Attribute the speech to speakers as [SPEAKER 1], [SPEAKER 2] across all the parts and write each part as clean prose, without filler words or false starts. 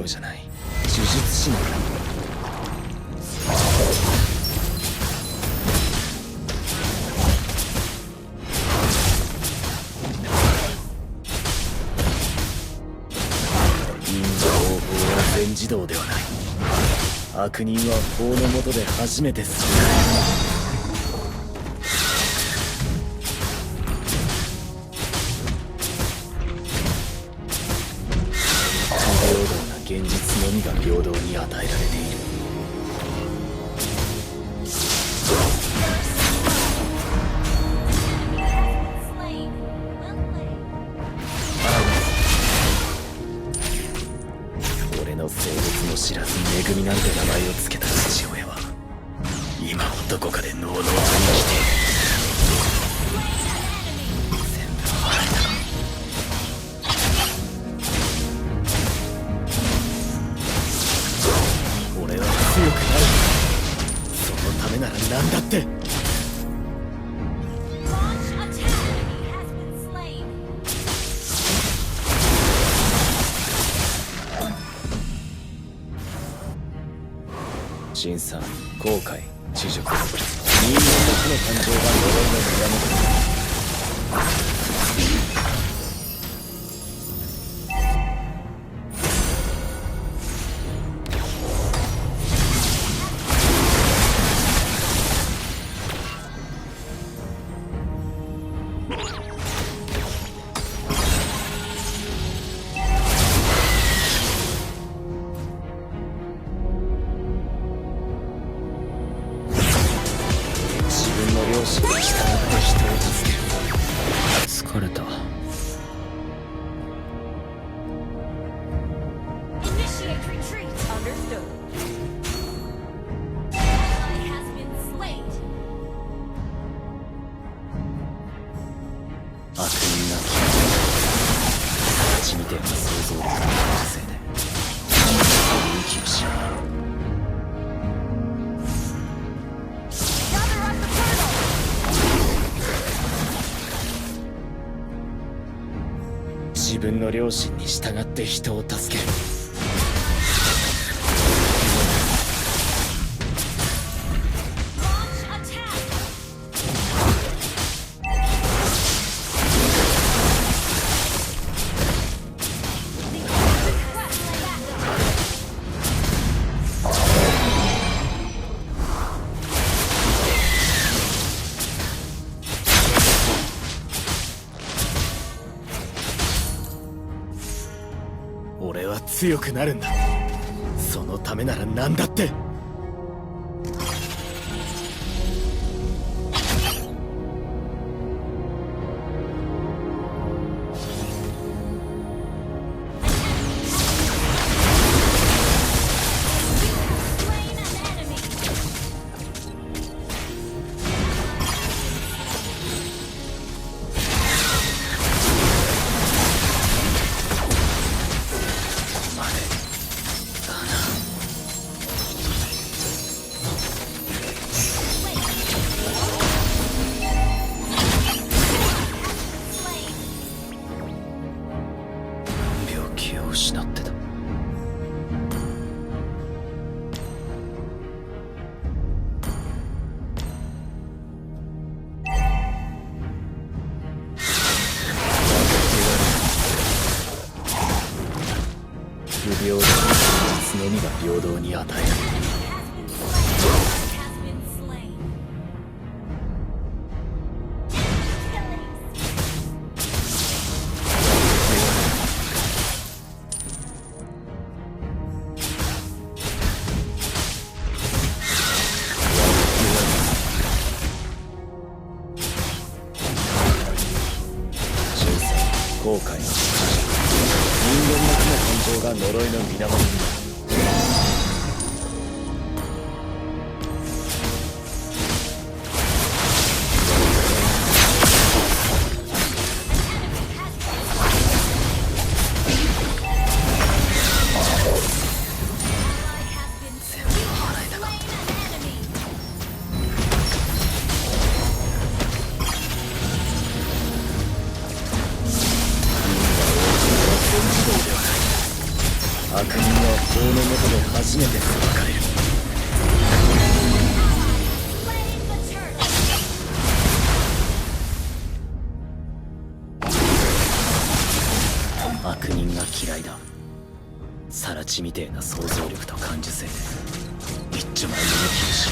[SPEAKER 1] じゃない、呪術師なんだ。因果応報は全自動ではない。悪人は法の下で初めてする。現実のみが平等に与えられている。俺の性別も知らず恵みなんて名前を付けた父親は今もどこかでのうのうと生きている。全部笑えた。俺は強くなる。そのためなら何だって。辛酸、後悔、知熟、人間の負の感情が呪いの源。両親に従って人を助ける。疲れた。悪人なきみてえな想像力のせいで息をしよう。自分の良心に従って人を助ける。俺は強くなるんだ。そのためなら何だって。気を失ってた。不平等な現実のみが平等に与えられる。後悔の人間の負の感情が呪いの源になる。全部払いたかった。悪人は法の下で初めて裁かれる。悪人が嫌いだ。サラチみてえな想像力と感受性で一丁前に抜きるし。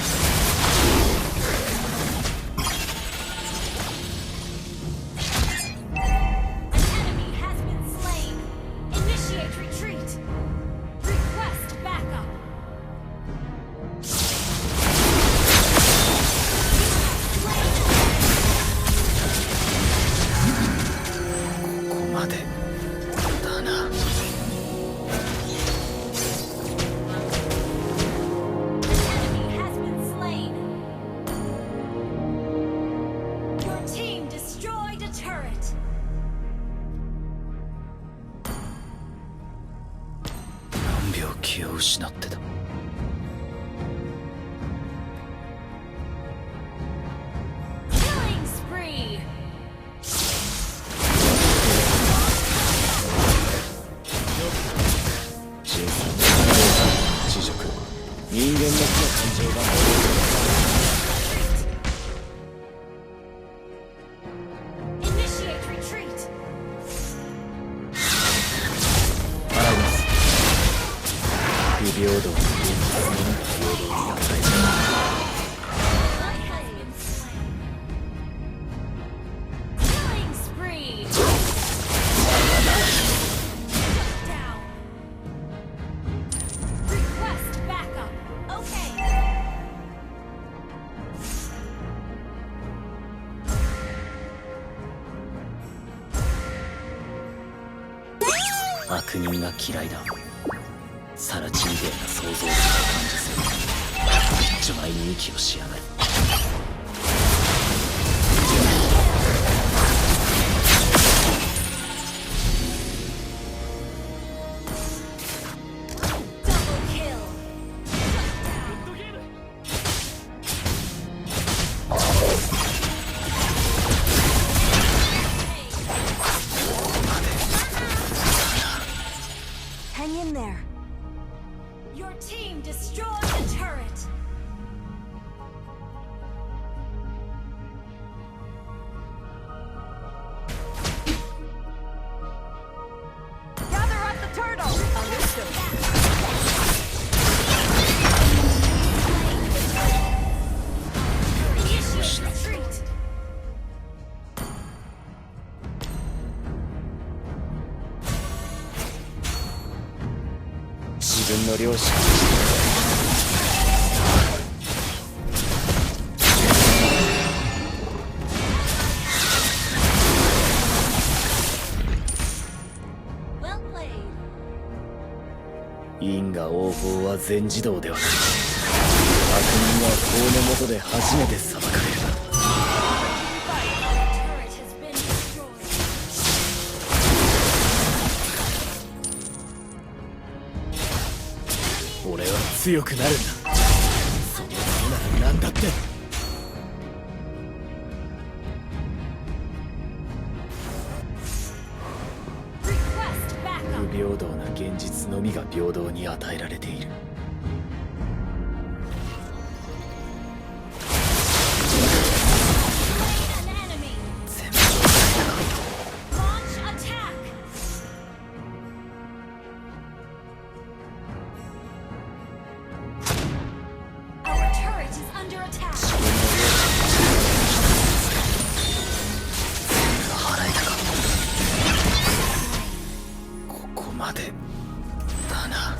[SPEAKER 1] ここまでだな。何秒気を失ってた。知熟人間の負の感情が払います。不平等に平等に与える。悪人が嫌いだ。サラチみてえな想像力と感受性で一丁前に息をしやがる。
[SPEAKER 2] Hang in there. Your team destroyed the turret. Gather up the turtle. Understood. Retreat.
[SPEAKER 1] 自分の両親因果応報は全自動ではない。悪人は法の下で初めて裁かれる。俺は強くなるんだ。そのためなら何だって。不平等な現実のみが平等に与えられている。全部払えたか。ここまでだな。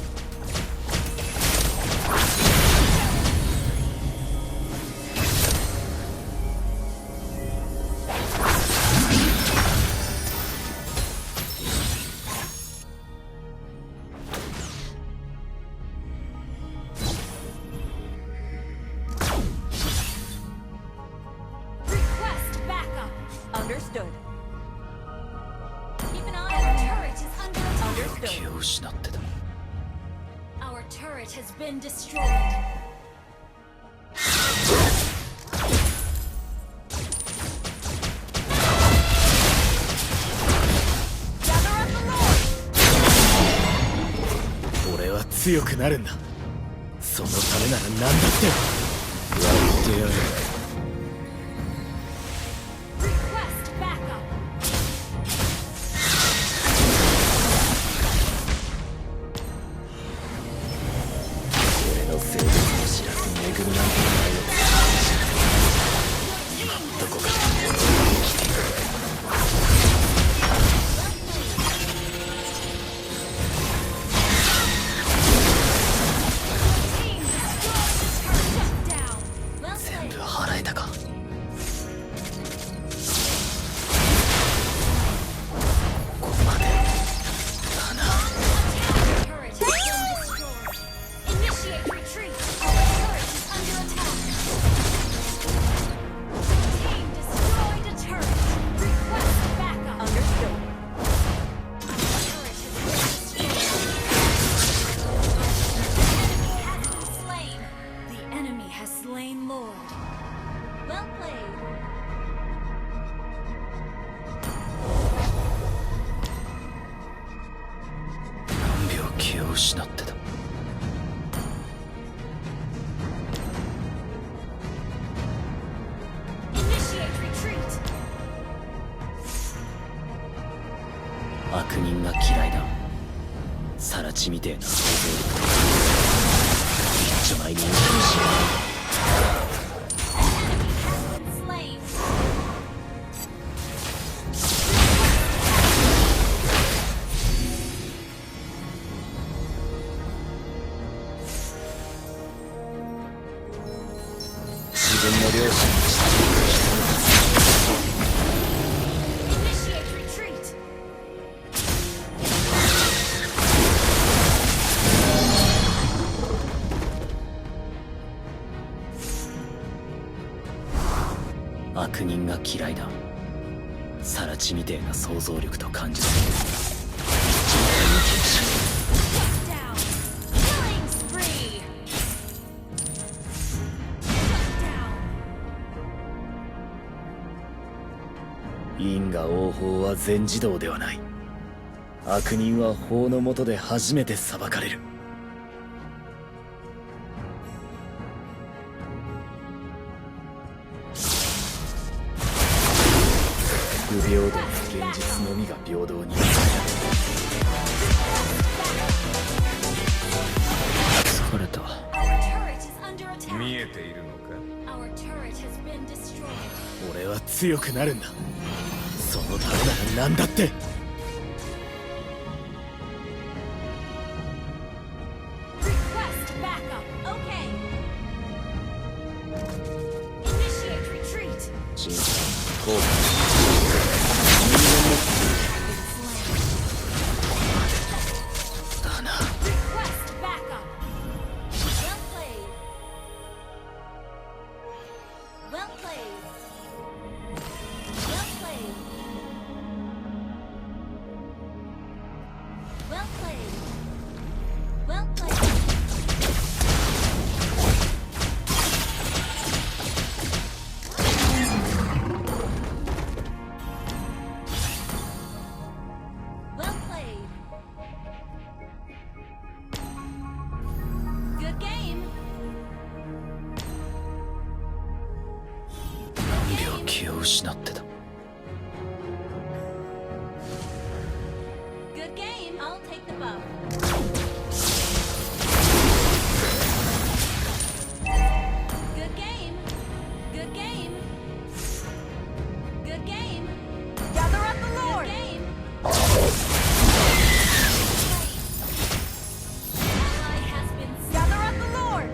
[SPEAKER 2] Understood. Keep an eye on our turret is under attack.
[SPEAKER 1] 気を失ってた。
[SPEAKER 2] Our turret has been destroyed. Gather up the Lord.
[SPEAKER 1] 俺は強くなるんだ。そのためなら何だってやってやる。
[SPEAKER 2] Request backup.
[SPEAKER 1] 俺の生物も知らず恵みなんてないよ。今もどこかで生きている。全部払えたか。ここまでだな。
[SPEAKER 2] Turret has been destroyed. Initiate retreat. Our turret is under attack. Team destroyed a turret. Request backup. Understood. Turret has been destroyed. The enemy has been slain. The enemy has slain Lord. Well played.
[SPEAKER 1] 何秒気を失ってた。
[SPEAKER 2] Initiate retreat.
[SPEAKER 1] 悪人が嫌いだ。サラチみてえな想像力と一丁前に勇気をしよ
[SPEAKER 2] Slain.
[SPEAKER 1] 自分の両親にして
[SPEAKER 2] Initiate retreat.
[SPEAKER 1] 悪人が嫌いだ。サラチみてえな想像力と感受性。一丁前に勇気をしよ
[SPEAKER 2] Down. Killing spree. Shut down.
[SPEAKER 1] 因果応報は全自動ではない。悪人は法の下で初めて裁かれる。不平等な現実のみが平等に。疲れた。
[SPEAKER 2] Our turret is under attack.
[SPEAKER 3] 見えているのか。
[SPEAKER 2] Our turret has been destroyed.
[SPEAKER 1] 俺は強くなるんだ。そのためなら何だって。
[SPEAKER 2] Request backup. Okay. Initiate retreat.
[SPEAKER 1] 人生後悔。 だな。
[SPEAKER 2] Request backup. Well played. Well played. Well played. Well played. Well played. Well played. Good game.
[SPEAKER 1] 何秒気を失ってた。
[SPEAKER 2] Good game. I'll take the buff. Good game. Good game. Good game. Gather up the Lord. Good game. Ally has been gather up the Lord.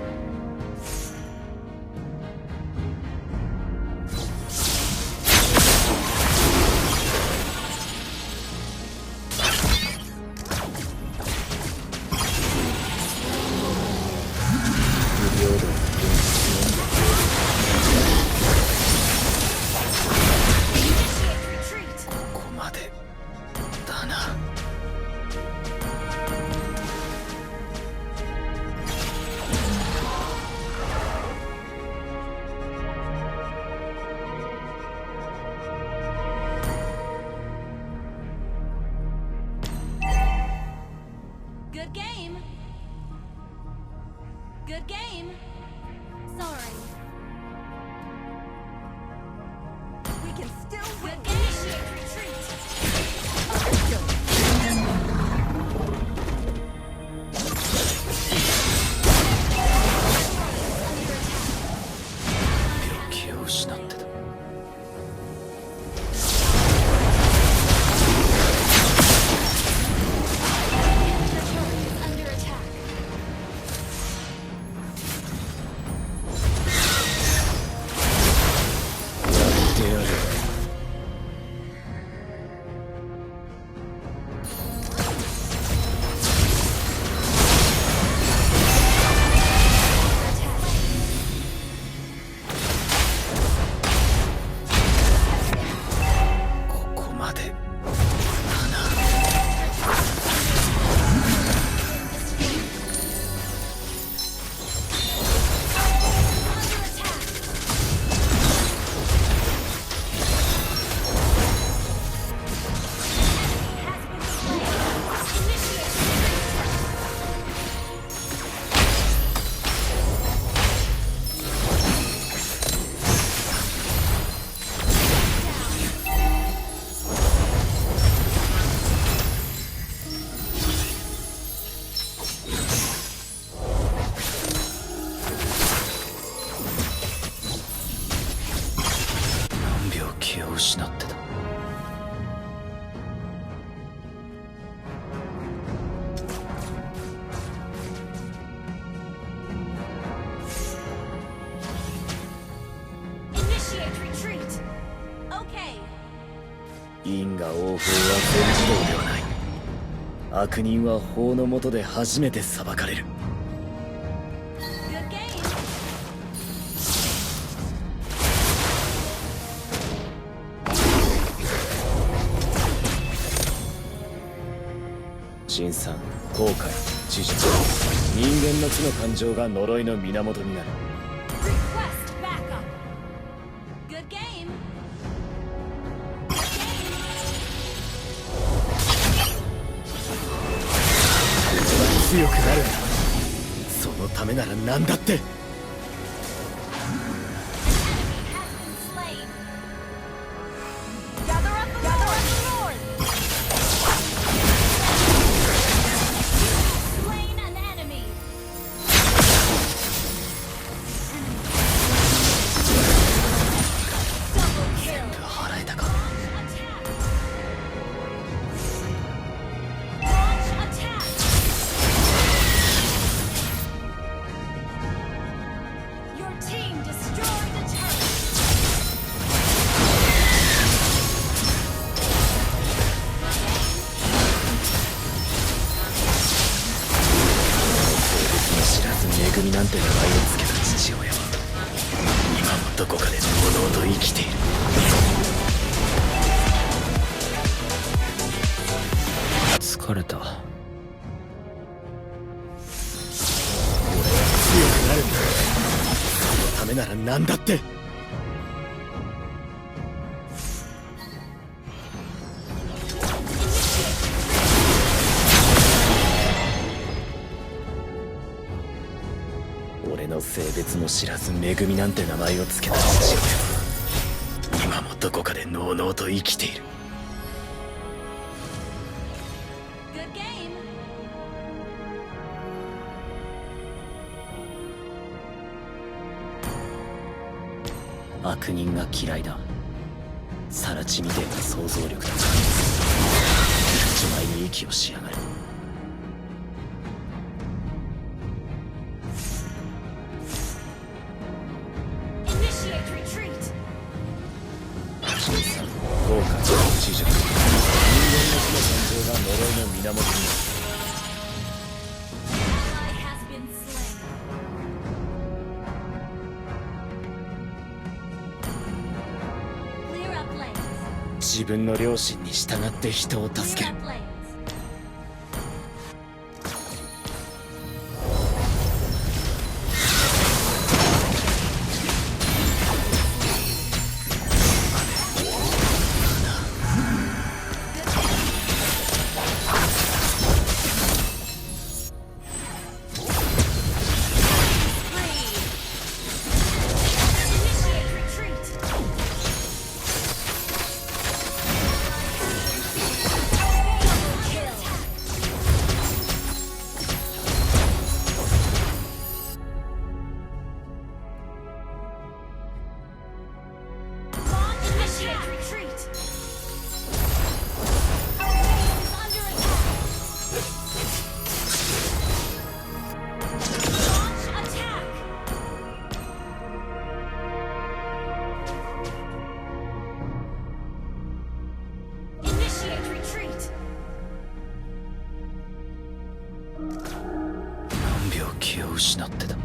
[SPEAKER 2] Good game. Good game. Sorry. We can still win. Good game. Initiate retreat. Understood.
[SPEAKER 1] 病気を失ってた。
[SPEAKER 2] Under attack.
[SPEAKER 1] やってやる。ここまで。
[SPEAKER 2] Under attack. Has been slain. Initiate retreat.
[SPEAKER 1] 何秒気を失ってた。
[SPEAKER 2] Initiate retreat. Okay.
[SPEAKER 1] 因果応報は全自動ではない。悪人は法の下で初めて裁かれる。
[SPEAKER 2] Good game.
[SPEAKER 1] 辛酸、後悔、知識、人間の知の感情が呪いの源になる。
[SPEAKER 2] Request backup. Good game. Good game.
[SPEAKER 1] 強くなるんだ。そのためなら何だって。
[SPEAKER 2] Has been slain. Gather up the Lord. Slain an enemy. Double kill.
[SPEAKER 1] 払えたか。
[SPEAKER 2] Attack. Launch attack. Your team destroyed a turret.
[SPEAKER 1] 知らず恵みなんて名前を付けた父親は今もどこかで堂々と生きている。疲れた。俺は強くなるんだ。そのためなら何だって。俺の性別も知らず恵みなんて名前を付けた父親は今もどこかでのうのうと生きている。
[SPEAKER 2] Good game.
[SPEAKER 1] 悪人が嫌いだ。更地みてえな想像力だ。一枚に息をしやがる。
[SPEAKER 2] Initiate retreat.
[SPEAKER 1] 辛酸、後悔、知熟、人間の知の感情が呪いの源になる。
[SPEAKER 2] Ally has been slain. Clear up lanes.
[SPEAKER 1] 自分の良心に従って人を助け
[SPEAKER 2] Clear
[SPEAKER 1] る。
[SPEAKER 2] up lanes.
[SPEAKER 1] 気を失ってた。